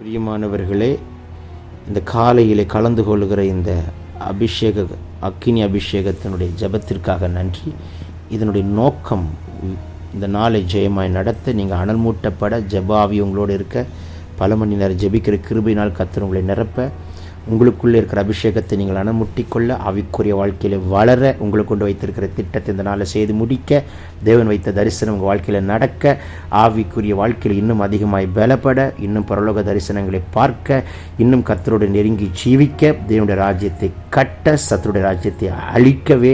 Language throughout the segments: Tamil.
பிரியமானவர்களே, இந்த காலையிலே கலந்து கொள்கிற இந்த அக்கினி அபிஷேகத்தினுடைய ஜெபத்திற்காக நன்றி. இதனுடைய நோக்கம் இந்த நாளை ஜெயமாய் நடத்த, நீங்கள் அனல் மூட்டப்பட, ஜெபாவி உங்களோடு இருக்க, பல மணி நேரம் ஜெபிக்கிற கிருபையினால் கர்த்தர் உங்களை நிரப்ப, உங்களுக்குள்ளே இருக்கிற அபிஷேகத்தை நீங்கள் அனமுட்டிக்கொள்ள, ஆவிக்குரிய வாழ்க்கையில் வளர, உங்களுக்கு கொண்டு வைத்திருக்கிற திட்டத்தை இந்த நாளை செய்து முடிக்க, தேவன் வைத்த தரிசனம் உங்கள் வாழ்க்கையில் நடக்க, ஆவிக்குரிய வாழ்க்கையில் இன்னும் அதிகமாய் பலப்பட, இன்னும் பரலோக தரிசனங்களை பார்க்க, இன்னும் கர்த்தரோடு நெருங்கி ஜீவிக்க, தேவனுடைய ராஜ்யத்தை கட்ட, சத்துருடைய ராஜ்யத்தை அழிக்கவே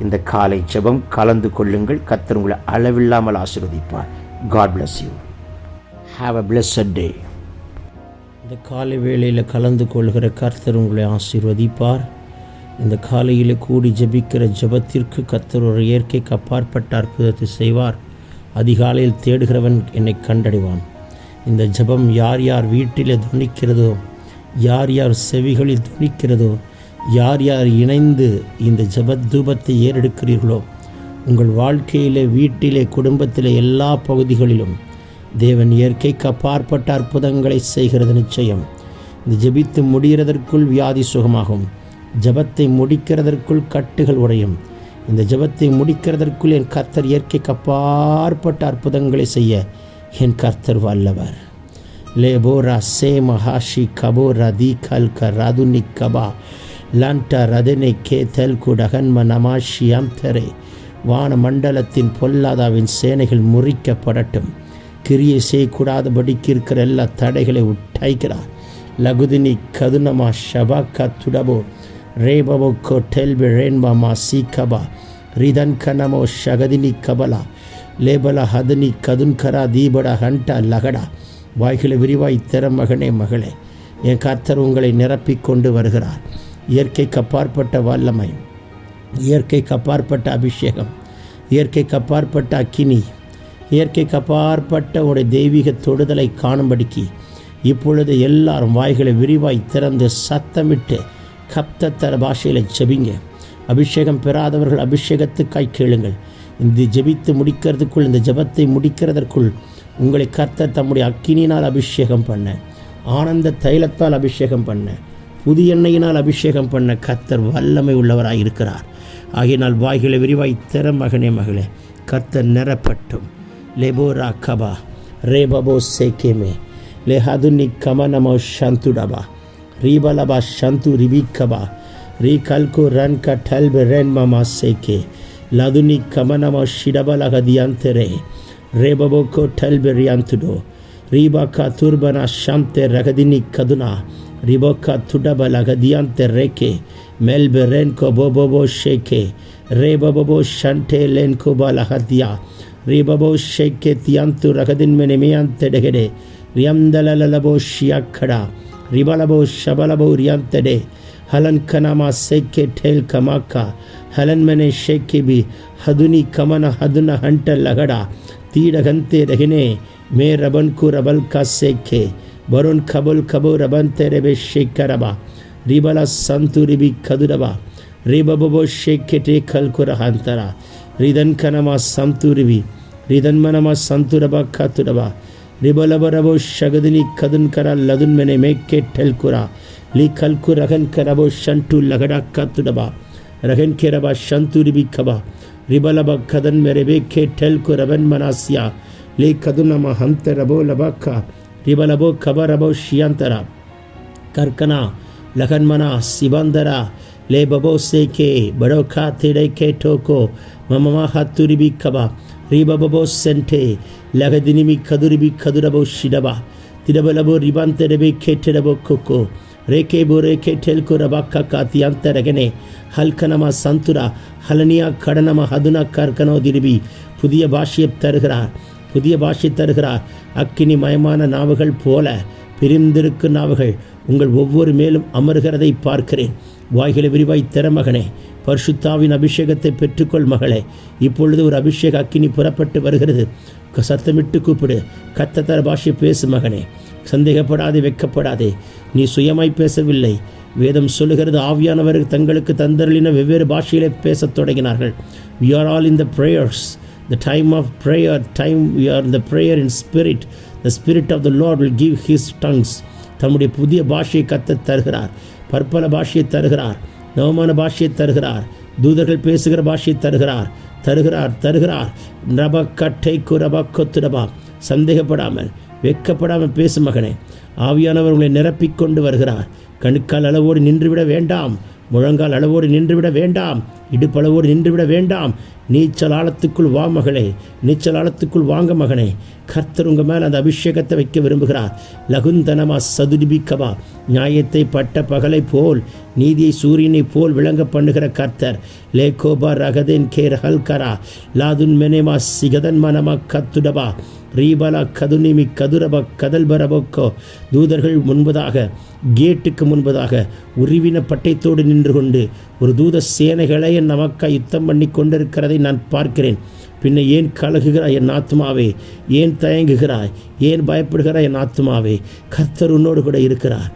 இந்த காலை ஜெபம் கலந்து கொள்ளுங்கள். கர்த்தர் உங்களை அளவில்லாமல் ஆசீர்வதிப்பார். God bless you. Have a blessed day. இந்த காலை வேளையில் கலந்து கொள்கிற கர்த்தர் உங்களை ஆசீர்வதிப்பார். இந்த காலையில் கூடி ஜெபிக்கிற ஜெபத்திற்கு கர்த்தர் ஒரு இயற்கைக்கு அப்பாற்பட்ட அற்புதத்தை செய்வார். அதிகாலையில் தேடுகிறவன் என்னை கண்டடைவான். இந்த ஜெபம் யார் யார் வீட்டில் துணிக்கிறதோ, யார் யார் செவிகளில் துணிக்கிறதோ, யார் யார் இணைந்து இந்த ஜெப தூபத்தை ஏறெடுக்கிறீர்களோ, உங்கள் வாழ்க்கையிலே, வீட்டிலே, குடும்பத்திலே, எல்லா பகுதிகளிலும் தேவன் இயற்கைக்கு அப்பாற்பட்ட அற்புதங்களை செய்கிறது நிச்சயம். இந்த ஜெபித்து முடிகிறதற்குள் வியாதி சுகமாகும். ஜெபத்தை முடிக்கிறதற்குள் கட்டுகள் உடையும். இந்த ஜெபத்தை முடிக்கிறதற்குள் என் கர்த்தர் இயற்கைக்கு அப்பாற்பட்ட அற்புதங்களை செய்ய என் கர்த்தர் வல்லவர். லேபோரா சே மஹாஷி கபோரா தி கல்க ராதுனி கபா லான்டா ரதனே கே தெல்கு டகன்ம நமாஷி அம்தரே. வான மண்டலத்தின் பொல்லாதாவின் சேனைகள் முறிக்கப்படட்டும். கிரியை செய்யக்கூடாதபடிக்கு இருக்கிற எல்லா தடைகளை உட்டாய்க்கிறார். லகுதினி கதுனமா ஷபா கத்துடபோ ரேபபோ கோட்டெல்பி ரேன்பாமா சீக்கபா ரிதன் கனமோ ஷகதினி கபலா லேபலா ஹதனி கதுன்கரா தீபடா ஹண்டா லகடா. வாய்களை விரிவாய் திற மகனே, மகளே, என் கர்த்தர் உங்களை நிரப்பிக் கொண்டு வருகிறார். இயற்கைக்கு அப்பாற்பட்ட வல்லமை, இயற்கைக்கு அப்பாற்பட்ட அபிஷேகம், இயற்கைக்கு அப்பாற்பட்ட அக்கினி, இயற்கைக்கு அப்பாற்பட்ட ஒரு தெய்வீக தொடுதலை காணும்படிக்கு இப்பொழுது எல்லாரும் வாய்களை விரிவாய் திறந்து சத்தமிட்டு கப்தத்தர பாஷையில் ஜெபிங்க. அபிஷேகம் பெறாதவர்கள் அபிஷேகத்துக்காய் கேளுங்கள். இந்த ஜெபித்து முடிக்கிறதுக்குள், இந்த ஜெபத்தை முடிக்கிறதற்குள் உங்களை கர்த்தர் தம்முடைய அக்கினியினால் அபிஷேகம் பண்ண, ஆனந்த தைலத்தால் அபிஷேகம் பண்ண, புதிய எண்ணெயினால் அபிஷேகம் பண்ண கர்த்தர் வல்லமை உள்ளவராய் இருக்கிறார். ஆகையினால் வாய்களை விரிவாய் திற மகனே, மகளே, கர்த்தர் நிரப்பட்டும். लेबोरा कबा रेबबो सेकेमे लेहादुनि कमनमो शंतुडबा रीबलबा शंतु रिबिकबा रीकल्को रन का ठल्ब रेन ममा सेके लादुनि कमनमो शिडबलगदियंतरे रेबबो को ठल्ब रियंतुडो रीबा का तुरबना शांते रगदिनी कदुना रिबोका तुडबलगदियंते रेके मेल्बे रेन को बोबोबो शेके रेबबो शंटे लेन को बलहदिया रीबबो शेके तियंतु रगदिन में निमियंते डगडे रियंदललबो शियाखड़ा रिबलबो शबलबो रियंतडे हलन कनामा सेके ठेल कमाका हलन मने शेके भी हदुनी कमन हदुन हंट लगड़ा तीडगंते रगने मे रबन को रबल का सेके बरुन खबुल खबो रबन तेरे बे शेकरबा रिबला संतु रिबी खदुरबा रिबबो शेके टे खल को रहंतरा रिदन कनमा संतु रिबी रिदन मनमा संतुरबा खातुरबा रिबलबरबो शगदिनी कदन करा लदुन मने मेके ठेलकुरा ली खलकु रगन करबो शंटू लगड़ा खातुरबा रगन के रबा शंतु रिबी खबा रिबलबा कदन मेरे बेके ठेलकु रबन मनासिया ली कदुनमा हंत रबो लबाका रिबलबो खबरबो शियंतरा करकना लगन मना सिबंदरा ले बबो सेके बड़ो खातिरे के ठोको मममा हातुरिबी खबा रीबबो सेंटे लगदिनिमी खदुरिबी खदुरबो शिडबा तिरबलबो रिबंते रबे खेटेरबो कोको रेके बोरे खेटेलको रबाका कातियंते रगने हल्कनमा संतुरा हलनिया கடனமா ஹதுனா கர்கனோ திரிபி. புதிய பாஷையை தருகிறார், புதிய பாஷை தருகிறார். அக்கினி மயமான நாவுகள் போல பிரிந்திருக்கும் நாவுகள் உங்கள் ஒவ்வொரு மேலும் அமர்கிறதை பார்க்கிறேன். வாய்களை விரிவாய் திற மகனே, பரிசுத்தாவின் அபிஷேகத்தை பெற்றுக்கொள் மகளே. இப்பொழுது ஒரு அபிஷேக அக்கினி புறப்பட்டு வருகிறது. சத்தமிட்டு கூப்பிடு. கத்தத்தர பாஷை பேசு மகனே. சந்தேகப்படாதே, வெக்கப்படாதே. நீ சுயமாய் பேசவில்லை. வேதம் சொல்லுகிறது, ஆவியானவர் தங்களுக்கு தந்தருளின வெவ்வேறு பாஷையிலே பேசத் தொடங்கினார்கள். We are all in the prayers, the time of prayer, time we are in the prayer in spirit. The spirit of the Lord will give his tongues. தம்முடைய புதிய பாஷையை கர்த்தர் தருகிறார். பற்பல பாஷையை தருகிறார். நவமான பாஷையை தருகிறார். தூதர்கள் பேசுகிற பாஷையை தருகிறார். ரப கட்டை குரபா கொத்துடபா. சந்தேகப்படாமல் வெட்கப்படாமல் பேசும் மகனே. ஆவியானவர் உங்களை நிரப்பிக்கொண்டு வருகிறார். கணுக்கால் அளவோடு நின்றுவிட வேண்டாம். முழங்கால் அளவோடு நின்றுவிட வேண்டாம். இடுப்பளவோடு நின்றுவிட வேண்டாம். நீச்சல் ஆழத்துக்குள் வா மகளே. நீச்சல் ஆழத்துக்குள் வாங்க மகனே. கர்த்தர் உங்கள் மேலே அந்த அபிஷேகத்தை வைக்க விரும்புகிறார். லகுந்தனமா சதுடிபிக்கவா. நியாயத்தை பட்ட பகலை போல், நீதியை சூரியனை போல் விளங்க பண்ணுகிற கர்த்தர். லேகோபா ரகதேன் கேர் ஹல்கரா லாதுன் மெனேமா சிகதன் மனமா கத்துடபா ரீபலா கதுனிமி கதுரப கதல்பரபோக்கோ. தூதர்கள் முன்பதாக, கேட்டுக்கு முன்பதாக உருவின பட்டயத்தோடு நின்று கொண்டு ஒரு தூத சேனைகளை நமக்காக யுத்தம் பண்ணி கொண்டிருக்கிறதை நான் பார்க்கிறேன். பின்ன ஏன் கலகுகிறாய் என் ஆத்துமாவே? ஏன் தயங்குகிறாய்? ஏன் பயப்படுகிறாய் என் ஆத்துமாவே? கர்த்தர் உன்னோடு கூட இருக்கிறார்.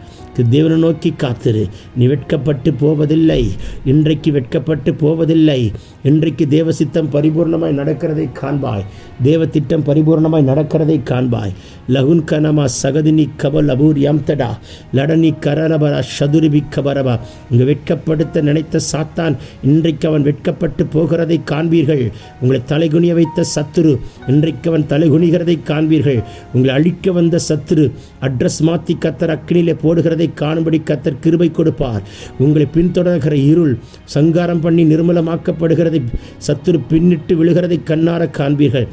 தேவனை நோக்கி காத்திரு. நீ வெட்கப்பட்டு போவதில்லை. இன்றைக்கு வெட்கப்பட்டு போவதில்லை. இன்றைக்கு தேவ சித்தம் பரிபூர்ணமாய் நடக்கிறதை காண்பாய். தேவ திட்டம் பரிபூர்ணமாய் நடக்கிறதை காண்பாய். லகுன் கனமா சகதினி கபல் அபூர் யம்தடா லடனி கரலபரா சதுரிபி கபரபா. இங்கு வெட்கப்படுத்த நினைத்த சாத்தான் இன்றைக்கு அவன் வெட்கப்பட்டு போகிறதை காண்பீர்கள். உங்களை தலைகுனிய வைத்த சத்துரு இன்றைக்கு அவன் தலைகுனிகிறதை காண்பீர்கள். உங்களை அழிக்க வந்த சத்துரு அட்ரஸ் மாற்றி கத்தர் அக்கினிலே போடுகிறதை காணும்படி கர்த்தர் கிருபை கொடுப்பார். உங்களை பின்தொடர்கிற இருள் சங்காரம் பண்ணி நிர்மலமாக்கப்படுகிறதை சத்துரு பின்னிட்டு விழுகிறதை கண்ணார காண்பீர்கள்.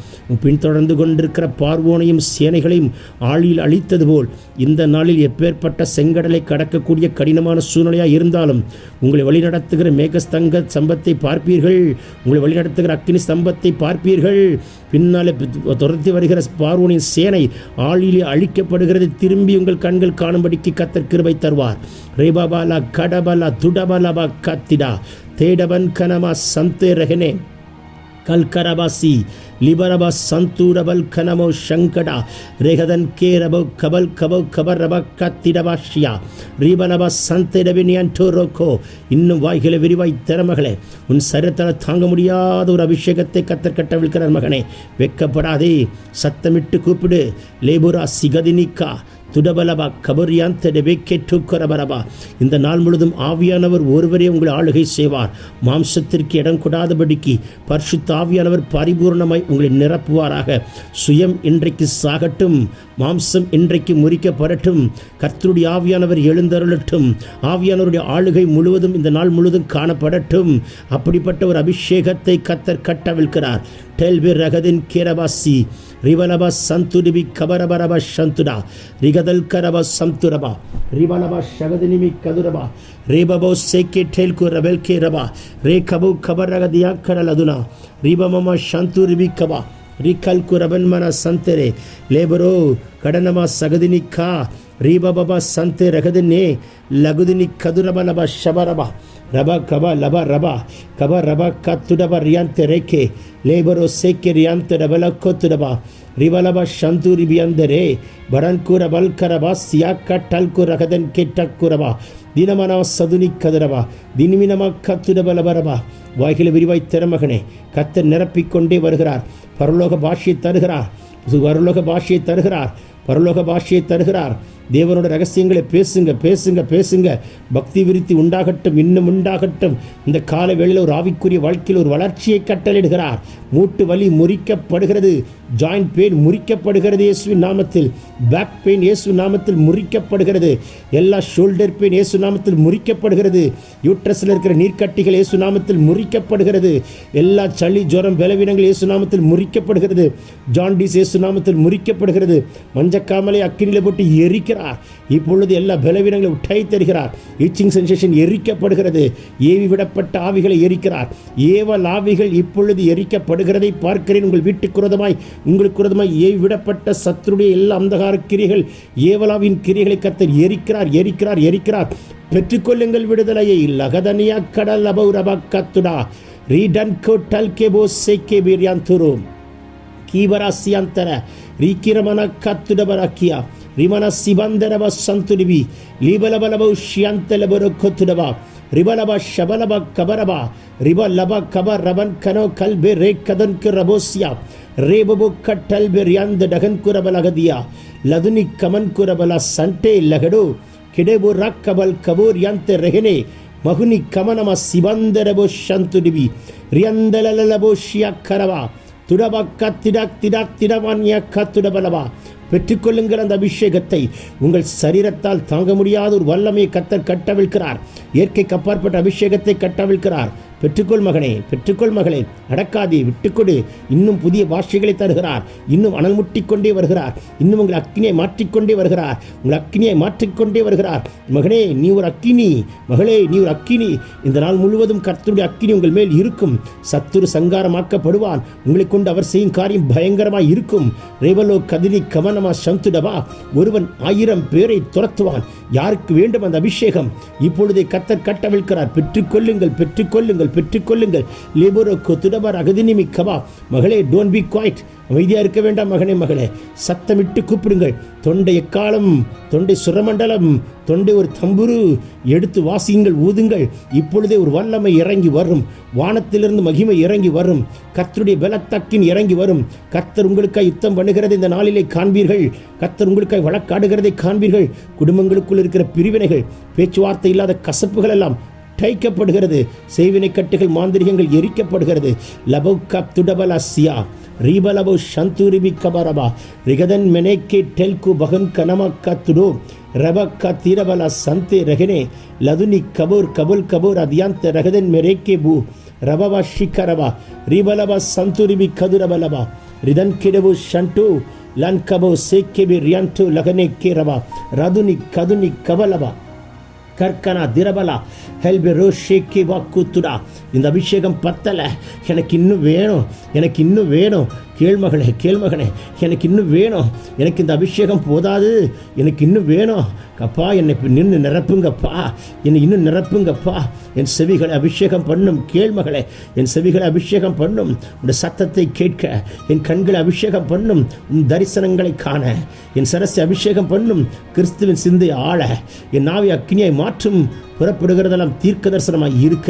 பின்தொடர்ந்து கொண்டிருக்கிற பார்வோனையும் சேனைகளையும் ஆழியில் அழித்தது போல் இந்த நாளில் எப்பேற்பட்ட செங்கடலை கடக்கக்கூடிய கடினமான சூழ்நிலையாக இருந்தாலும் உங்களை வழிநடத்துகிற மேகஸ்தங்க சம்பத்தை பார்ப்பீர்கள். உங்களை வழிநடத்துகிற அக்கினி ஸ்தம்பத்தை பார்ப்பீர்கள். பின்னாலே துரத்தி வருகிற பார்வோனின் சேனை ஆழியிலே அழிக்கப்படுகிறது திரும்பி உங்கள் கண்கள் காணும்படிக்கு கர்த்தர் கிருபை தருவார். ரேபாபாலா கடபலா துடபலபா கத்திடா தேடபன் கனமா சந்தே ரஹனே கல்கரபாசி லிபரபா சந்தூரபல் கனமோ சங்கடா ரேகதன் கேரபோ கபல் கபோ கபரபா கத்திடபாஷியா ரீபலபா சந்தேடபினியன்டோரோக்கோ. இன்னும் வாய்களை விரிவாய் திறமகளே. உன் சரீரத்தால் தாங்க முடியாத ஒரு அபிஷேகத்தை கர்த்தர் கட்டவிழ்கிறார் மகனே. வெட்கப்படாதே. சத்தமிட்டு கூப்பிடு. லேபுரா சிகதினிக்கா துடபலபா கபரியாந்தபா. இந்த நாள் முழுதும் ஆவியானவர் ஒருவரே உங்களை ஆளுகை செய்வார். மாம்சத்திற்கு இடம் கொடாதபடிக்கு பரிசுத்த ஆவியானவர் பரிபூர்ணமாய் உங்களை நிரப்புவாராக. சுயம் இன்றைக்கு சாகட்டும். மாம்சம் இன்றைக்கு முறிக்கப்படட்டும். கர்த்தருடைய ஆவியானவர் எழுந்தருளட்டும். ஆவியானவருடைய ஆளுகை முழுவதும் இந்த நாள் முழுவதும் காணப்படட்டும். அப்படிப்பட்ட ஒரு அபிஷேகத்தை கர்த்தர் கட்டவிழ்கிறார். டெல்வி ரகதின் கேரபாசி ரிவலபா சந்துடிபி கபரபரபா சந்துடா ரிகதல் கரபா சந்துரபா ரிவலபா சகதினிமி கதுரபா ரேபபோ சேக்கே டெல்கு ரபெல் கே ரபா ரே கபு கபரகதியா கடலதுனா ரிபமமா சந்துரிபி கபா ரிகல் குரபன்மன சந்தரே லேபரோ கடனமா சகதினிக்கா ரீபபா சந்தே ரகதினே லகுதினி கதுரபலபா ஷபரபா ரபா கபா லபா ரபா கபா ரபா கத்துடபா ரியாந்த ரேக்கே லேபரோ சேக்கே ரியாந்த ரபல கொத்துடபா ரிவலபா சந்தூரி பியந்தரே பரன்கூர பல்கரபா சியாக்கா டல்கு ரகதன் கெட்டக்குரபா தினமனா சதுனி கதுரபா தினிமினமா கத்துடபலபரபா. வாய்களை விரிவாய் திறமகனே. கர்த்தர் நிரப்பிக்கொண்டே வருகிறார். பரலோக பாஷையை தருகிறார். பரலோக பாஷையை தருகிறார். பரலோக பாஷையை தருகிறார். தேவனோட ரகசியங்களை பேசுங்க பேசுங்க பேசுங்க. பக்தி விருத்தி உண்டாகட்டும். இன்னும் உண்டாகட்டும். இந்த கால வேளையில் ஒரு ஆவிக்குரிய வாழ்க்கையில் ஒரு வளர்ச்சியை கட்டளையிடுகிறார். மூட்டு வலி முறிக்கப்படுகிறது. ஜாயிண்ட் பெயின் முறிக்கப்படுகிறது இயேசுவின் நாமத்தில். பேக் பெயின் இயேசு நாமத்தில் முறிக்கப்படுகிறது. எல்லா ஷோல்டர் பெயின் இயேசு நாமத்தில் முறிக்கப்படுகிறது. யூட்ரஸில் இருக்கிற நீர்க்கட்டிகள் இயேசு நாமத்தில் முறிக்கப்படுகிறது. எல்லா சளி ஜுரம் பலவீனங்கள் இயேசு நாமத்தில் முறிக்கப்படுகிறது. ஜாண்டிஸ் இயேசு நாமத்தில் முறிக்கப்படுகிறது. மஞ்சக்காமலை அக்கினியில் போட்டு எரிக்கிறார். இப்பொழுது எல்லா பலவீனங்களை உட்டை தருகிறார். ஈச்சிங் சென்சேஷன் எரிக்கப்படுகிறது. ஏவி விடப்பட்ட ஆவிகளை எரிக்கிறார். ஏவல் ஆவிகள் இப்பொழுது எரிக்கப்படுகிறதை பார்க்கிறேன். உங்கள் வீட்டுக்கு விரோதமாய் உங்களுக்கு விரோதமாய் ஏவி விடப்பட்ட சத்துருடைய எல்லா அந்தகார கிரிகள் ஏவலாவின் கிரிகளை கர்த்தர் எரிக்கிறார் எரிக்கிறார் எரிக்கிறார். பெற்றுக்கொள்ளுங்கள் விடுதலையை. லகதனியா கடல் அபௌரபா கத்துடா ரீடன் கோட்டல் கேபோ சேக்கே பிரியாந்துரு கீபராசியாந்தர ரீக்கிரமன கத்துடபராக்கியா ரிமன சிபந்தரப சந்துடிபி லீபலபலபௌ ஷியந்தலபரோ கொத்துடபா ரிபலபா ஷபலபா கபரபா ரிப லபா கபர் ரபன் கனோ கல்பே ரே கதன் ரபோசியா ரேபபு கட்டல் பெரியாந்த டகன் குரபலகதியா லதுனி கமன் குரபல சண்டே லகடு கிடேபு ரக்கபல் கபூர் யந்த ரெகனே மகுனி கமனம சிவந்தரபோ சந்துடிபி ரியந்தலலபோ ஷியக்கரவா துடபக்க திடக் திடக் திடவான்யக்க துடபலவா. பெற்றுக்கொள்ளுங்கள் அந்த அபிஷேகத்தை. உங்கள் சரீரத்தால் தாங்க முடியாத ஒரு வல்லமையை கர்த்தர் கட்டவிழ்க்கிறார். இயற்கைக்கு அப்பாற்பட்ட அபிஷேகத்தை கட்டவிழ்க்கிறார். பெற்றுக்கொள் மகனே, பெற்றுக்கொள் மகளே, அடக்காதே, விட்டுக்கொடு. இன்னும் புதிய பாஷைகளை தருகிறார். இன்னும் அனல் முட்டிக்கொண்டே வருகிறார். இன்னும் உங்கள் அக்கினியை மாற்றிக்கொண்டே வருகிறார். உங்கள் அக்கினியை மாற்றிக்கொண்டே வருகிறார். மகனே, நீ ஒரு அக்கினி. மகளே, நீ ஒரு அக்கினி. இந்த நாள் முழுவதும் கர்த்தருடைய அக்கினி உங்கள் மேல் இருக்கும். சத்துரு சங்காரமாக்கப்படுவான். உங்களை கொண்டு அவர் செய்யும் காரியம் பயங்கரமாய் இருக்கும். ரேவலோ கதினி கமனமா சந்துடவா. ஒருவன் 1000 பேரை துரத்துவான். யாருக்கு வேண்டும் அந்த அபிஷேகம்? இப்பொழுதே கர்த்தர் கட்டவிழ்க்கிறார். பெற்றுக்கொள்ளுங்கள், பெற்றுக்கொள்ளுங்கள், பெற்றுக்கொள்ளுங்கள். லேபரோ கொத்துடபர் அகதினிமி கவா. மகளே, டோன்ட் பி குவைட். அமைதியா இருக்க வேண்டாம் மகனே, மகளே. சத்தமிட்டு கூப்பிடுங்கள். தொண்டை எக்காலம், தொண்டை சுரமண்டலம், தொண்டை ஒரு தம்புரு எடுத்து வாசியுங்கள், ஊதுங்கள். இப்பொழுதே ஒரு வல்லமை இறங்கி வரும். வானத்திலிருந்து மகிமை இறங்கி வரும். கர்த்தருடைய பலத்தக்கின் இறங்கி வரும். கர்த்தர் உங்களுக்காக யுத்தம் பண்ணுகிறதை இந்த நாளிலே காண்பீர்கள். கர்த்தர் உங்களுக்காக வழக்காடுகிறதை காண்பீர்கள். குடும்பங்களுக்குள் இருக்கிற பிரிவினைகள், பேச்சுவார்த்தை இல்லாத கசப்புகள் எல்லாம் டைக்கப்படுகிறது. செய்வினை கட்டுகள், மாந்திரிகங்கள் எரிக்கப்படுகிறது. லபௌகா துடபலசியா ரீபலபோ சந்தூரிபி கபரபா ரிகதன் மெனேக்கே டெல்கு பகன் கனமக்கா துடோ ரபக்கா தீரபல சந்தே ரகனே லதுனி கபூர் கபுல் கபூர் அதியாந்த ரகதன் மெரேக்கே பூ ரபவா ஷிகரபா ரீபலபா சந்தூரிபி கதுரபலபா ரிதன் கிடபு ஷண்டு லன் கபோ சேக்கேபி ரியான்டு லகனே கேரபா ரதுனி கதுனி கபலபா கர்கனா திரபலா ஹெல்பெரோ ஷேக்கி வாக்குத்துடா. இந்த அபிஷேகம் பத்தலை, எனக்கு இன்னும் வேணும், எனக்கு இன்னும் வேணும். கேள்மகனே, கேள்மகனே, எனக்கு இன்னும் வேணும். எனக்கு இந்த அபிஷேகம் போதாது, எனக்கு இன்னும் வேணும். அப்பா, என்னை நின்று நிரப்புங்கப்பா, என்னை இன்னும் நிரப்புங்கப்பா. என் செவிகளை அபிஷேகம் பண்ணும். கேள்மகளே, என் செவிகளை அபிஷேகம் பண்ணும். உன் சத்தத்தை கேட்க என் கண்களை அபிஷேகம் பண்ணும். உன் தரிசனங்களை காண என் சரசை அபிஷேகம் பண்ணும். கிறிஸ்துவின் சிந்தை ஆள என் நாவை அக்னியை மாற்றும். புறப்படுகிறதெல்லாம் தீர்க்க தரிசனமாய் இருக்க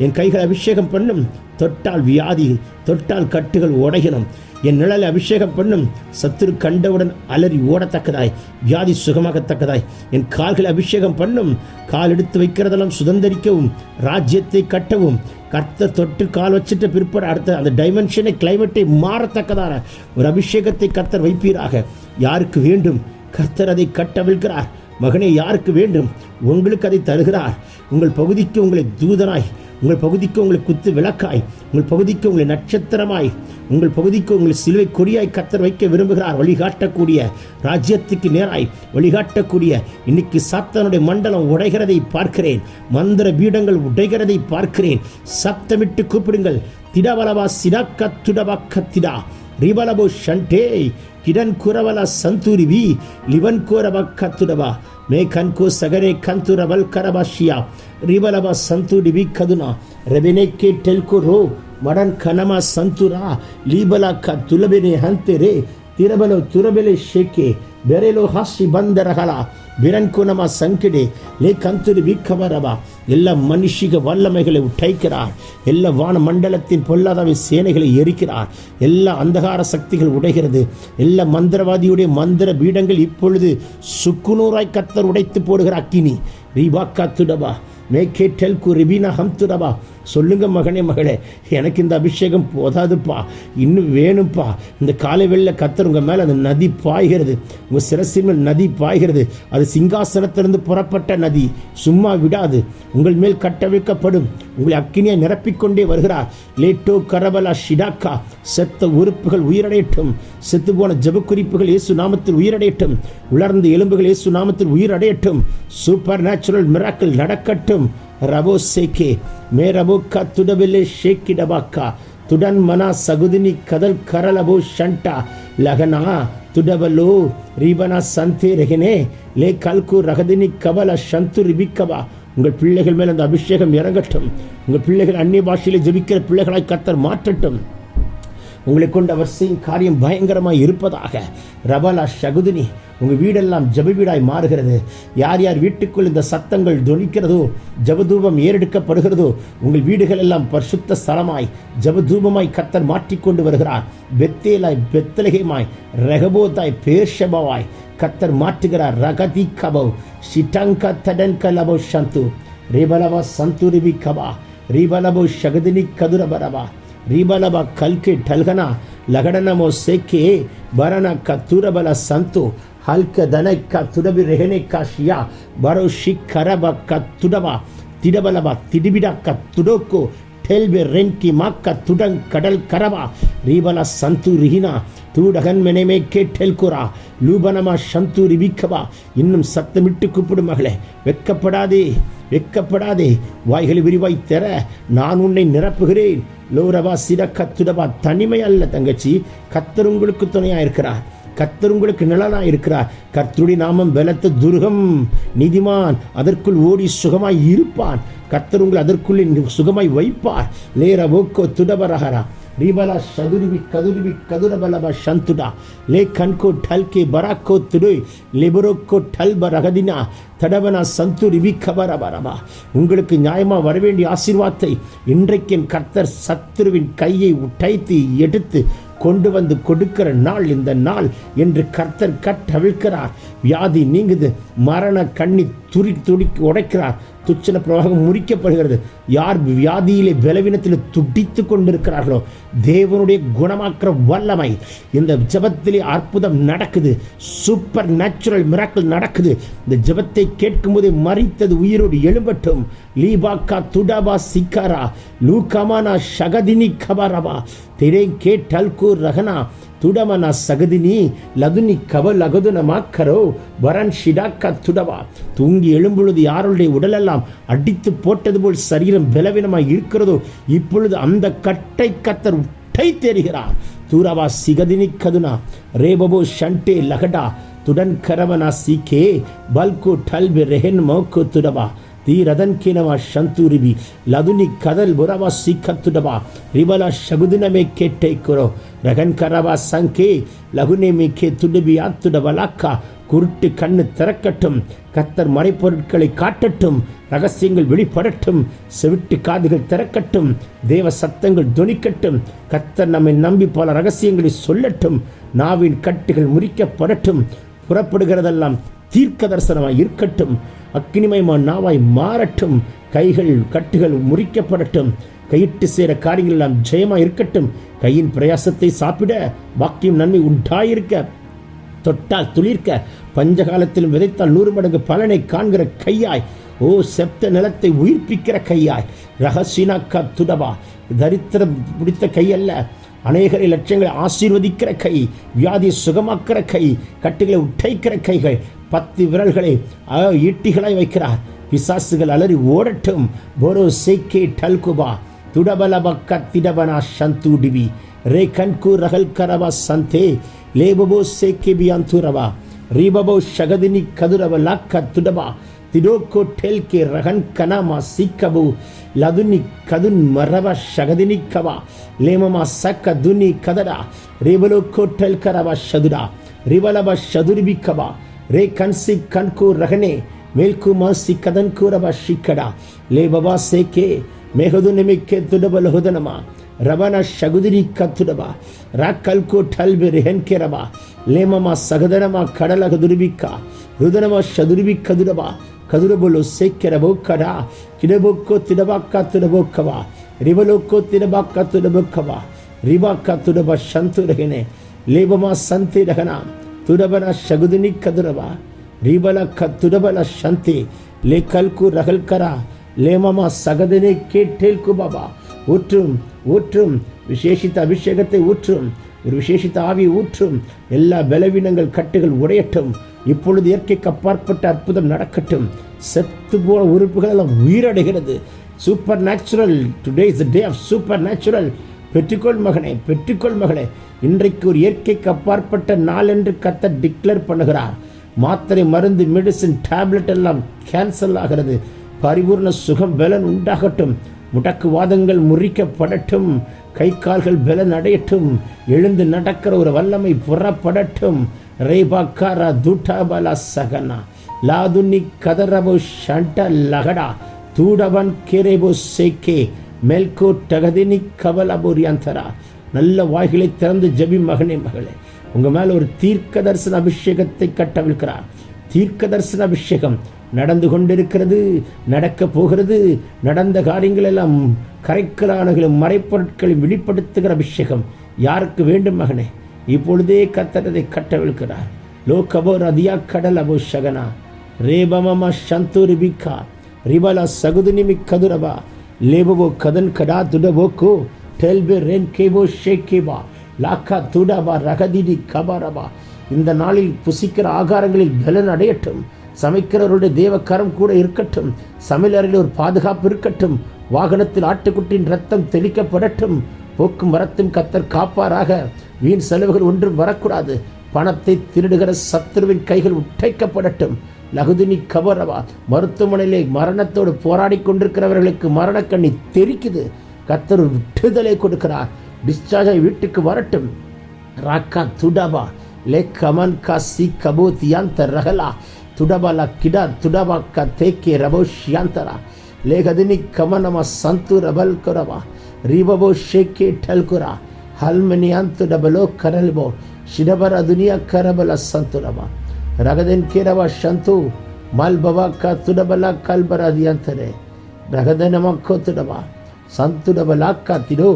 என் கைகளை அபிஷேகம் பண்ணும். தொட்டால் வியாதி, தொட்டால் கட்டுகள் உடையணும். என் நிழலை அபிஷேகம் பண்ணும். சத்துரு கண்டவுடன் அலறி ஓடத்தக்கதாய், வியாதி சுகமாகத்தக்கதாய் என் கால்களை அபிஷேகம் பண்ணும். கால் எடுத்து வைக்கிறதெல்லாம் சுதந்திரிக்கவும், ராஜ்யத்தை கட்டவும், கர்த்தர் தொட்டு கால் வச்சுட்டு பிற்பட அடுத்த அந்த டைமென்ஷனை, கிளைமேட்டை மாறத்தக்கதான ஒரு அபிஷேகத்தை கர்த்தர் வைப்பீராக. யாருக்கு வேண்டும்? கர்த்தர் அதை கட்டவிழ்கிறார். மகனே, யாருக்கு வேண்டும்? உங்களுக்கு அதை தருகிறார். உங்கள் பகுதிக்கு உங்களை தூதனாய், உங்கள் பகுதிக்கு உங்களை குத்து விளக்காய், உங்கள் பகுதிக்கு உங்களை நட்சத்திரமாய், உங்கள் பகுதிக்கு உங்களை சிலுவை கொடியாய் கர்த்தர் வைக்க விரும்புகிறார். வழிகாட்டக்கூடிய, ராஜ்யத்துக்கு நேராய் வழிகாட்டக்கூடிய. இன்னைக்கு சாத்தானுடைய மண்டலம் உடைகிறதை பார்க்கிறேன். மந்திர பீடங்கள் உடைகிறதை பார்க்கிறேன். சத்தமிட்டு கூப்பிடுங்கள். திடவலவா சிடாக்க துடவா கத்திடா ரிபலபோ ஷண்டே கிடன் குரவல சந்தூரிவி லிவன் கோரப கத்துடவா மே கன்கோ சகரே கந்துரவல் கரபாஷியா ரிபலபா சந்தூடிவி கதுனா ரெபெனேக்கே டெல்கோ ரோ மடன் கனமா சந்துரா லீபலா க துலபெனே ஹந்தெரே திரபலோ துரபெலே ஷேக்கே ಬೆರೆಲೋ ಹಾಸಿ ಬಂದರಹಲ ಬಿರನ್ಕುನಮ ಸಂಕಿಡೆ லே கந்துரு வீக்கவரவா. எல்லா மனுஷிக வல்லமைகளை உடைக்கிறார். எல்லா வான மண்டலத்தின் பொல்லாதவை சேனைகளை எரிக்கிறார். எல்லா அந்தகார சக்திகள் உடைகிறது. எல்லா மந்திரவாதியுடைய மந்திர பீடங்கள் இப்பொழுது சுக்குநூறாய் கர்த்தர் உடைத்து போடுகிற அக்கினி ரீபாக்கா துடபா மேக்கே டெல்கு ரிபினா ஹம்துடபா. சொல்லுங்க மகனே, மகளே, எனக்கு இந்த அபிஷேகம் போதாதுப்பா, இன்னும் வேணும்ப்பா. இந்த காலை வெள்ள கர்த்தர் உங்கள் மேலே அந்த நதி பாய்கிறது. உங்கள் சிரசின் மேல் நதி பாய்கிறது. அது சிங்காசனத்திலிருந்து புறப்பட்ட நதி, சும்மா விடாது. உங்கள் மேல் கட்டவிழ்க்கப்படும். உங்களை அக்கினியை நிரப்பிக்கொண்டே வருகிறார். லேட்டோ கரபலா ஷிடாக்கா. செத்த உறுப்புகள் உயிரடையட்டும். செத்துப்போன ஜபக்குறிப்புகள் இயேசு நாமத்தில் உயிரடையட்டும். உலர்ந்த எலும்புகள் இயேசு நாமத்தில் உயிரடையட்டும். சூப்பர் நேச்சுரல் மிராக்கிள் நடக்கட்டும். ரபோ சேக்கே மே ரபோக்கா துடபெலே ஷேக்கிடபாக்கா துடன் மனா சகுதினி கதல் கரலபோ ஷண்டா லகனா துடபலோ ரீபனா சந்தே ரெகனே லே கல்கு ரகதினி கபல சந்து ரிபிக்கபா. உங்கள் பிள்ளைகள் மேல் அந்த அபிஷேகம் இறங்கட்டும். உங்கள் பிள்ளைகள் அந்நிய பாஷையிலே ஜெபிக்கிற பிள்ளைகளாய் கர்த்தர் மாற்றட்டும். உங்களை கொண்டு அவர் செய்யும் காரியம் பயங்கரமாய் இருப்பதாக. ரபலா சகுதினி, உங்கள் வீடெல்லாம் ஜப வீடாய் மாறுகிறது. யார் யார் வீட்டுக்குள் இந்த சத்தங்கள் தொனிக்கிறதோ, ஜபதூபம் ஏறெடுக்கப்படுகிறதோ, உங்கள் வீடுகள் எல்லாம் பரிசுத்த ஸ்தலமாய் ஜபதூபமாய் கர்த்தர் மாற்றிக்கொண்டு வருகிறார். பெத்தேலாய், பெத்லகேமாய், ரெகபோத்தாய், பேர்ஷபாவாய் கர்த்தர் மாற்றுகிறார். ரகதி கபவ் சிட்டங்க தடன்க லபோ சந்து ரீபலவா சந்துரிபி கபா ரீபலபோ சகதினி கதுரபரபா ரீபலபா கல்கே டல்கனா லகடனமோ சேக்கே பரண கத்துரபல சந்து ஹல்க தனை கத்துடபி ரெஹனே காஷியா பரோ ஷிக்கரப கத்துடபா திடபலபா திடிபிடா கத்துடோக்கோ டெல்பே ரென்கி மாக்க துடங் கடல் கரபா ரீபலா சந்து ரிஹினா தூடகன் மெனமே கேட்டெல்குரா லூபனமா சந்து ரிபிக்கபா. இன்னும் சத்தமிட்டு கூப்பிடும் மகளே, வெட்கப்படாதே, வெட்கப்படாதே. வாய்களை விரிவாய் தர, நான் உன்னை நிரப்புகிறேன். லோரவா சிடக்க துடபா. தனிமை அல்ல தங்கச்சி, கர்த்தர் உங்களுக்கு துணையா இருக்கிறார். கர்த்தர் உங்களுக்கு நிழலாய் இருக்கிறார். கர்த்தருடைய நாமம் பலத்த துர்கம். நீதிமான் அதற்குள் ஓடி சுகமாய் இருப்பான். கர்த்தர் உங்களை அதற்குள்ளே சுகமாய் வைப்பார். லேரவோக்கோ துடபரஹரா ரீபலா சதுரிபி கதுரிபி கதுரபலபா சந்துடா லே கண்கோ டல்கே பராக்கோ துடுய் லெபரோக்கோ டல்ப ரகதினா தடவனா சந்துரிபி கபரபரபா. உங்களுக்கு நியாயமா வரவேண்டிய ஆசீர்வாதத்தை இன்றைக்கு என் கர்த்தர் சத்துருவின் கையை உடைத்து எடுத்து கொண்டு வந்து கொடுக்கிற நாள் இந்த நாள் என்று கர்த்தர் கட்டவிழ்க்கிறார். வியாதி நீங்குது. மரண கண்ணி துடிக்கு உடைக்கிறார். துச்சன பிரவாகம் முறிக்கப்படுகிறது. யார் வியாதியிலே பலவீனத்தில் துடித்து கொண்டிருக்கிறார்களோ, தேவனுடைய குணமாக்குற வல்லமை இந்த ஜபத்திலே அற்புதம் நடக்குது. சூப்பர் நேச்சுரல் மிராக்கிள் நடக்குது. இந்த ஜபத்தை கேட்கும் போதே மரித்தது உயிரோடு எழும்பட்டும். லீபாக்கா துடாபா சிக்காரா லூகமானா சகதினி கபரபா திரை கேட்டல்கு ரகனா துடமனா சகதினி லதுனி கவல் அகதுன மாக்கரோ வரன் ஷிடாக்கா துடவா. தூங்கி எழும்பொழுது யாருடைய உடலெல்லாம் அடித்து போட்டது போல் சரீரம் பலவீனமாய் இருக்கிறதோ, இப்பொழுது அந்த கட்டை கத்தர் உட்டை தெரிகிறார். தூரவா சிகதினி கதுனா ரேபபோ ஷண்டே லகடா துடன் கரவனா சீக்கே பல்கோ டல்பி ரெஹன் மோக்கோ துடவா தீரதன் கினவா சந்துரிபி லதுனி கதல் புரவா சீக்கத்துடவா ரிபலா சகுதினமே கேட்டை குரோ ரகன் கரவா சங்கே லகுனே மேக்கே துடுபி ஆத்துடவலாக்கா. குருட்டு கண்ணு திறக்கட்டும். கர்த்தர் மறைப்பொருட்களை காட்டட்டும். ரகசியங்கள் வெளிப்படட்டும். செவிட்டு காதுகள் திறக்கட்டும். தேவ சத்தங்கள் தொனிக்கட்டும். கர்த்தர் நம்மை நம்பி பல ரகசியங்களை சொல்லட்டும். நாவின் கட்டுகள் முறிக்கப்படட்டும். புறப்படுகிறதெல்லாம் தீர்க்க தரிசனமாய் இருக்கட்டும். அக்கினிமயமான நாவாய் மாறட்டும். கைகள் கட்டுகள் முறிக்கப்படட்டும். கையிட்டு சேர காரியங்கள் எல்லாம் ஜெயமாய் இருக்கட்டும். கையின் பிரயாசத்தை சாப்பிட பாக்கியம் நன்மை உண்டாயிருக்க, தொட்டால் துளிர்க்க, பஞ்சகாலத்திலும் விதைத்தால் 100 மடங்கு பலனை காண்கிற கையாய், ஓ செப்த நிலத்தை உயிர்ப்பிக்கிற கையாய், ரகசினாக்கா துடவா. தரித்திரம் பிடித்த கை அல்ல, அநேகரை லட்சங்களை ஆசீர்வதிக்கிற கை, வியாதியை சுகமாக்கிற கை, கட்டுகளை உடைக்கிற கைகள். 10 விரல்களை ஈட்டிகளாய் வைக்கிறார். பிசாசுகள் அலறி ஓடட்டும். போரோ சேக்கே டல்குபா துடபலபக்க திடபனா சந்துடிபி ரே கன்கு ரகல் கரவா சந்தே லேபபோ சேக்கே பியாந்துரவா ரீபபோ ஷகதினி கதுரவ லாக்க துடபா திடோக்கோ டெல்கே ரகன் கனாமா சீக்கபு லதுனி கதுன் மரவ ஷகதினி கவா லேமமா சக்க துனி கதடா ரேபலோக்கோ டெல் கரவா ஷதுடா ரிவலப ஷதுரிபி கவா ரே கன்சி கன்கு ரகனே மேல்கு மாசி கதன் கூரபா ஷிக்கடா லே பபா சேக்கே மேகது நிமிக்கே துடபல ஹுதனமா ரவன ஷகுதிரி கத்துடபா ராக்கல்கோ டல்பி ரிஹன்கே ரபா லேமமா சகதனமா கடலக துருபிக்கா ருதனமா ஷதுரிபி கதுடபா கதுரபோலோ சேக்கே ரபோக்கடா கிடபோக்கோ திடபாக்கா துடபோக்கவா ரிவலோக்கோ திடபாக்கா துடபோக்கவா ரிபாக்கா துடபா சந்துரகனே லேபமா சந்தி ரகனா துடபன ஷகுதினி கதுரவா ரீபல கத்துடபல சந்தி லே கல்கு ரகல்கரா லேமமா சகதனே கேட்டேல்கு பாபா. ஊற்றும் ஊற்றும் விசேஷித்த அபிஷேகத்தை ஊற்றும். ஒரு விசேஷித்த ஆவி ஊற்றும். எல்லா பலவீனங்கள் கட்டுகள் உடையட்டும். இப்பொழுது இயற்கைக்கு அப்பாற்பட்ட அற்புதம் நடக்கட்டும். செத்து போன உறுப்புகள் எல்லாம் உயிரடைகிறது. Supernatural. Today is the day of supernatural. பெற்றுக்கொள் மகனே, பெற்றுக்கொள் மகளே. இன்றைக்கு ஒரு இயற்கைக்கு அப்பாற்பட்ட நாள் என்று கர்த்தர் டிக்ளேர் பண்ணுகிறார். மாத்திரை மருந்து மெடிசின் டேப்லெட் எல்லாம் கேன்சல் ஆகிறது. பரிபூர்ண சுகம் பலன் உண்டாகட்டும். முடக்கு வாதங்கள் முறிக்கப்படட்டும். கை கால்கள் பலன் அடையட்டும். எழுந்து நடக்கிற ஒரு வல்லமை புறப்படட்டும். ரேபாக்காரா துட்டாபலா சகனா லாதுனி கதரபோ ஷண்ட லகடா தூடவன் கேரேபோ சேக்கே மெல்கோ டகதினி கவலபோரியாந்தரா. நல்ல வாய்களை திறந்து ஜெபி மகனே மகளே. உங்க மேல ஒரு தீர்க்க தரிசன அபிஷேகத்தை கட்டவிழ்க்கிறார். தீர்க்க தரிசன அபிஷேகம் நடந்து கொண்டிருக்கிறது, நடக்க போகிறது. நடந்த காரியங்கள் எல்லாம் கரைக்கலானங்களும் மறைப்பொருட்களையும் வெளிப்படுத்துகிற அபிஷேகம் யாருக்கு வேண்டும் மகனே? இப்பொழுதே கத்தரதை கட்டவிழ்க்கிறார். லோகபோர் அதியா கடல் அபோ ஷகனா ரேபமமா சந்தூரிபிகா ரிபலா சகுதுனிமி கதுரபா லேபோ கதன் கடா துடபோக்கோ டெல்பே ரென் கேபோ ஷேகேபா லாக்கா துடபா ரகதிடி கபாரபா. இந்த நாளில் புசிக்கிற ஆகாரங்களில் பலன் அடையட்டும். சமைக்கிறவருடைய தேவக்கரம் கூட இருக்கட்டும். சமையலறையில் ஒரு பாதுகாப்பு இருக்கட்டும். வாகனத்தில் ஆட்டுக்குட்டியின் ரத்தம் தெளிக்கப்படட்டும். போக்கும் வரத்தும் கத்தர் காப்பாராக. வீண் செலவுகள் ஒன்றும் வரக்கூடாது. பணத்தை திருடுகிற சத்துருவின் கைகள் உடைக்கப்படட்டும். லகுதினி கபரவா. மருத்துவமனையிலே மரணத்தோடு போராடி கொண்டிருக்கிறவர்களுக்கு மரணக்கண்ணி தெரிக்குது. கத்தர் விட்டுதலை கொடுக்கிறார். டிஸ்சார்ஜ் வீட்டுக்கு வரட்டும். ராக்கா துடபா லே கமன் கா சி கபோத்தியாந்த ரகலா துடபலா கிடா துடபா கா தேக்கே ரபோஷியாந்தரா லேகதினி கமனமா சந்து ரபல் குரவா ரிபபோ ஷேக்கே டல்குரா ஹல்மனியாந்து டபலோ கரல்போ ಶಿಡಬರ ದುನಿಯಾ ಕರಬಲ ಸಂತುರವ ರಗದೆನ್ ಕೇರವ ಶಂತು ಮಲ್ ಬವ ಕ ತುಡಬಲ ಕಲ್ಬರ ದಿಯಂತರೆ ರಗದೆನ ಮಕ್ಕೋ ತುಡವ ಸಂತುಡಬಲ ಕಾತಿರೋ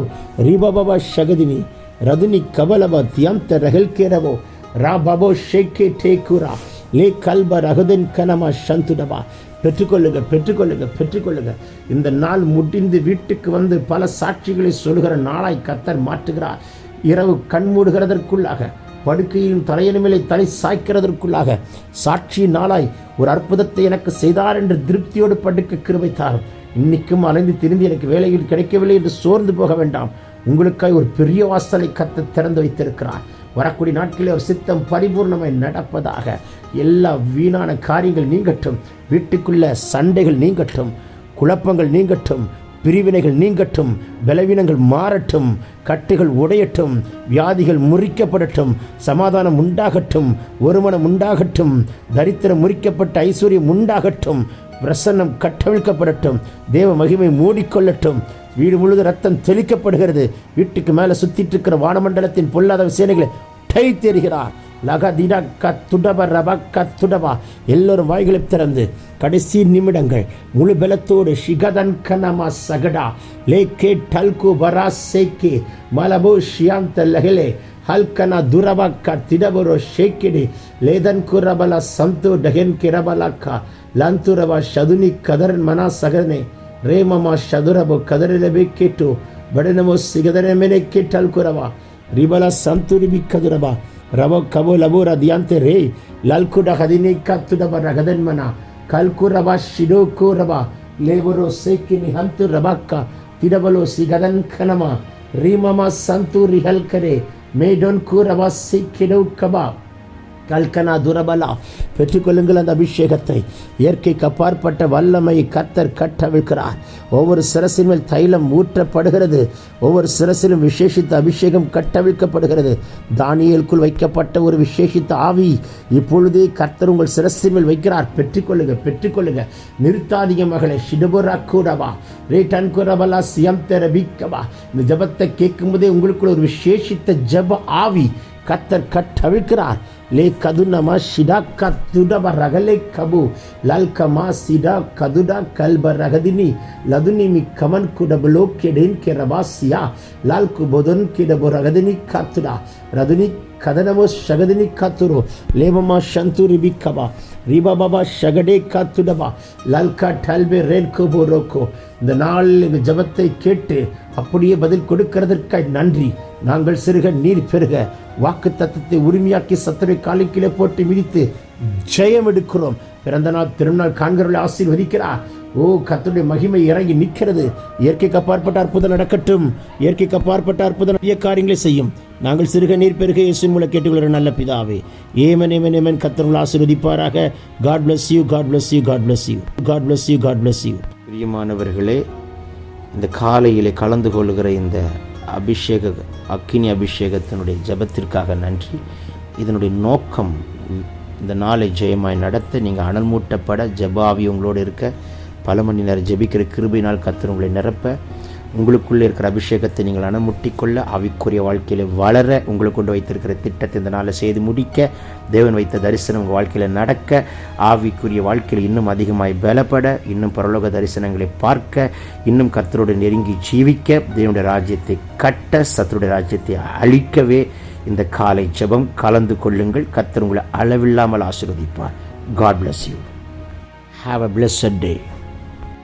ರಿಬಬವ ಶಗದಿನಿ ರದುನಿ ಕಬಲವ ದಿಯಂತ ರಗಲ್ ಕೇರವೋ ರಾ ಬಬೋ ಶೇಕೆ ಟೇಕುರ லே கல்ப ரகதன் கனமா சந்துடவா. பெற்றுக்கொள்ளுங்க பெற்றுக்கொள்ளுங்க பெற்றுக்கொள்ளுங்க. இந்த நாள் முடிந்து வீட்டுக்கு வந்து பல சாட்சிகளை சொல்கிற நாளாய் கத்தர் மாற்றுகிறார். இரவு கண்மூடுகிறதற்குள்ளாக, படுக்கையின் தலையணிமேலே தலை சாய்க்கிறதற்குள்ளாக சாட்சியின் நாளாய் ஒரு அற்புதத்தை எனக்கு செய்தார் என்று திருப்தியோடு படுக்க கிருபைத்தார். இன்னைக்கும் அலைந்து திரும்பி எனக்கு வேலையில் கிடைக்கவில்லை என்று சோர்ந்து போக வேண்டாம். உங்களுக்காய் ஒரு பெரிய வாசலை கத்த திறந்து வைத்திருக்கிறார். வரக்கூடிய நாட்களில் ஒரு சித்தம் பரிபூர்ணமாய் நடப்பதாக. எல்லா வீணான காரியங்கள் நீங்கட்டும். வீட்டுக்குள்ள சண்டைகள் நீங்கட்டும். குழப்பங்கள் நீங்கட்டும். பிரிவினைகள் நீங்கட்டும். பலவீனங்கள் மாறட்டும். கட்டுகள் உடையட்டும். வியாதிகள் முறிக்கப்படட்டும். சமாதானம் உண்டாகட்டும். ஒருமனம் உண்டாகட்டும். தரித்திரம் முறிக்கப்பட்ட ஐஸ்வர்யம் உண்டாகட்டும். பிரசன்னம் கட்டவிழ்க்கப்படட்டும். தேவ மகிமை மூடிக்கொள்ளட்டும். வீடு முழுது ரத்தம் தெளிக்கப்படுகிறது. வீட்டுக்கு மேலே சுத்திட்டு இருக்கிற வானமண்டலத்தின் பொல்லாத சேனைகளை தெரிகிறார். லகதிடா கத்துடபா ரபா கத்துடபா. எல்லோரும் வாய்களை திறந்து கடைசி நிமிடங்கள் முழு பலத்தோடு ஷிகதன் கனமா சகடா லேக்கே டல்கு வரா சேக்கே மலபோ ஷியாந்த லகலே ஹல்கனா துரபா கத்திடபரோ ஷேக்கிடி லேதன் குரபலா சந்தோ டகென் கிரபலாக்கா லந்துரபா ஷதுனி கதரன் மனா சகனே ರೇಮಮ ಶದುರಬು ಕದರಲಬೆ ಕೆಟ್ಟು ಬಡನಮೋ ಸಿಗದರ ಮೇಲೆ ಕೆಟ್ಟಲ್ ಕುರವ ರಿಬಲ ಸಂತುರಿ ಬಿಕ್ಕದುರಬ ರವ ಕಬೋ ಲಬೋ ರದಿಯಾಂತೆ ರೇ ಲಲ್ಕುಡ ಹದಿನೇ ಕತ್ತುಡಬ ರಗದನ್ಮನ ಕಲ್ಕುರಬ ಶಿಡೋಕೋ ರಬ ಲೇಬರೋ ಸೇಕಿನಿ ಹಂತು ರಬಕ್ಕ ತಿಡಬಲೋ ಸಿಗದನ್ ಖನಮ ರೀಮಮ ಸಂತು ರಿಹಲ್ಕರೆ ಮೇಡೊನ್ ಕೂರಬ ಸಿಕ್ಕಿಡೋ ಕಬಾ கல்கனா துரபலா. பெற்றுக்கொள்ளுங்கள் அந்த அபிஷேகத்தை. இயற்கைக்கு அப்பாற்பட்ட வல்லமையை கர்த்தர் கட்டவிழ்க்கிறார். ஒவ்வொரு சிரசின் மேல் தைலம் ஊற்றப்படுகிறது. ஒவ்வொரு சிரசிலும் விசேஷித்த அபிஷேகம் கட்டவிழ்க்கப்படுகிறது. தானியேலுக்குள் வைக்கப்பட்ட ஒரு விசேஷித்த ஆவி இப்பொழுதே கர்த்தர் உங்கள் சிரசின் மேல் வைக்கிறார். பெற்றுக்கொள்ளுங்க பெற்றுக்கொள்ளுங்க. நிறுத்தாதிக மகளே ஷிடுபுரா கூடவா ரேட்டன் குரபலா சியம் தெரபிக்கவா. இந்த ஜபத்தை கேட்கும் போதே உங்களுக்குள்ள ஒரு விசேஷித்த ஜப ஆவி கர்த்தர் கட்டவிழ்க்கிறார். லே கதுனமா ஷிடா கத்துடப ரகலே கபு லல்கமா சிடா கதுடா கல்ப ரகதினி லதுனிமி கமன் குடபலோ கெடேன் கெரபாசியா லால்கு பொதன் கிடபு ரகதினி காத்துடா ரதுனி கதனமோ ஷகதினி காத்துரோ லேமமா சந்துரி பிக்கபா ரிபாபா ஷகடே காத்துடபா லல்கா டல்பே ரேன்கோபோ ரோக்கோ. இந்த நாளில் எங்கள் ஜபத்தை கேட்டு அப்படியே பதில் கொடுக்கிறதற்காய் நன்றி. நாங்கள் சிறுக நீர் பெருக வாக்கு தத்தத்தை உரிமையாக்கி சத்துரை காலிக்கிலே போட்டு மிதித்து ஜெயம் எடுக்கிறோம். பிறந்த நாள் திருநாள் காண்கிறவர்களை ஆசீர்வதிக்கிறார். ஓ கர்த்தருடைய மகிமை இறங்கி நிற்கிறது. இயற்கைக்கு அப்பாற்பட்ட அற்புதம் நடக்கட்டும். இயற்கைக்கு அப்பாற்பட்ட அற்புதம் நிறைய காரியங்களை செய்யும். நாங்கள் சிறுக நீர் பெருக இயேசுவின் மூலம் கேட்டுக்கொள்கிற நல்ல பிதாவே. Amen amen amen. கர்த்தர் ஆசீர்வதிப்பாராக. God bless you God bless you God bless you God bless you God bless you. பிரியமானவர்களே, இந்த காலையிலே கலந்து கொள்கிற இந்த அபிஷேக அக்கினி அபிஷேகத்தினுடைய ஜெபத்திற்காக நன்றி. இதனுடைய நோக்கம் இந்த நாளை ஜெயமாய் நடத்த, நீங்கள் அனல் மூட்டப்பட, ஜெபாவி உங்களோடு இருக்க, பல மணி நேரம் ஜெபிக்கிற கிருபையினால் கர்த்தர் உங்களை நிரப்ப, உங்களுக்குள்ளே இருக்கிற அபிஷேகத்தை நீங்கள் அனுமுட்டிக்கொள்ள, ஆவிக்குரிய வாழ்க்கையில் வளர, உங்களுக்கு கொண்டு வைத்திருக்கிற திட்டத்தை இந்த நாளை செய்து முடிக்க, தேவன் வைத்த தரிசனம் உங்கள் வாழ்க்கையில் நடக்க, ஆவிக்குரிய வாழ்க்கையில் இன்னும் அதிகமாய் பலப்பட, இன்னும் பரலோக தரிசனங்களை பார்க்க, இன்னும் கர்த்தரோடு நெருங்கி ஜீவிக்க, தேவனுடைய ராஜ்யத்தை கட்ட, சத்துருடைய ராஜ்யத்தை அழிக்கவே இந்த காலை ஜெபம் கலந்து கொள்ளுங்கள். கர்த்தர் உங்களை அளவில்லாமல் ஆசீர்வதிப்பார். God bless you. Have a blessed day.